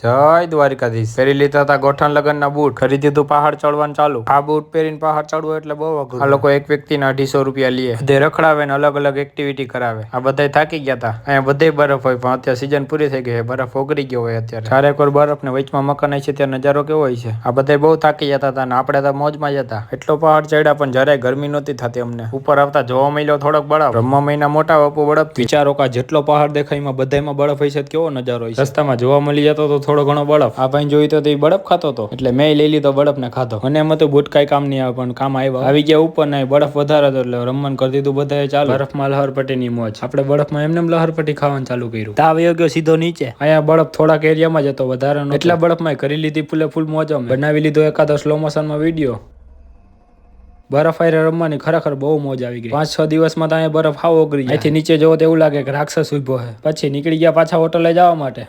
જય દ્વારિકાધીશ. પહેરી લીધા હતા ગોઠણ લગનના બૂટ, ખરીદી દીધું પહાડ ચડવાનું ચાલુ. આ બૂટ પહેરીને પહાડ ચડવું એટલે બહુ અઘરું. આ લોકો એક વ્યક્તિના 250 રૂપિયા લે, બધે રખડાવે ને અલગ અલગ એક્ટિવિટી કરાવે. આ બધા થાકી ગયા હતા. અહીંયા બધે બરફ હોય, પણ અત્યારે સીઝન પૂરી થઈ ગઈ, બરફ ઓગળી ગયો હોય. અત્યારે ચારેકોર બરફ ને વચમાં મકાન છે, ત્યાં નજારો કેવો હોય છે. આ બધા બહુ થાકી જતા હતા ને આપણે તો મોજમાં જ હતા. એટલો પહાડ ચડ્યા પણ જરાય ગરમી નહોતી થતી અમને. ઉપર આવતા જોવા મળ્યો થોડોક બરફ. બ્રહ્મા મહિના મોટા બાપુ બરફ. વિચારો કે જેટલો પહાડ દેખાય એમાં બધામાં બરફ હોય છે, કેવો નજારો હોય છે. રસ્તામાં જોવા મળી જતો તો થોડો ઘણો બરફ. આ ભાઈ જોઈ તો એ બરફ ખાતો હતો, એટલે મેં લઈ લીધો બરફ ને ખાધો. મને એમ હતું બૂટ કઈ કામ નહીં આવે, પણ કામ આવ્યા. આવી ગયા ઉપર ને બરફ વધારે હતો એટલે રમવાનું કરી દીધું બધાએ ચાલુ. બરફમાં લહરપટ્ટી ની મોજ. આપણે બરફમાં એમને લહરપટ્ટી ખાવાનું ચાલુ કર્યું. તાવ આવ્યો ગયો સીધો નીચે. અહીંયા બરફ થોડાક એરિયામાં જ હતો, વધારે નહોતો. એટલા બરફમાં કરી લીધી ફૂલે ફૂલ મોજ. બનાવી લીધો એકાદો સ્લો મોશનમાં વિડીયો. બરફ આયરે રમવાની ખરેખર બહુ મોજ આવી ગઈ. 5-6 દિવસમાં તો અહીંયા બરફ હાવ ઓગળી જાય. અહીંથી નીચે જોવો તો એવું લાગે કે રાક્ષસ ઉભો છે. પછી નીકળી ગયા પાછા હોટલે જવા માટે.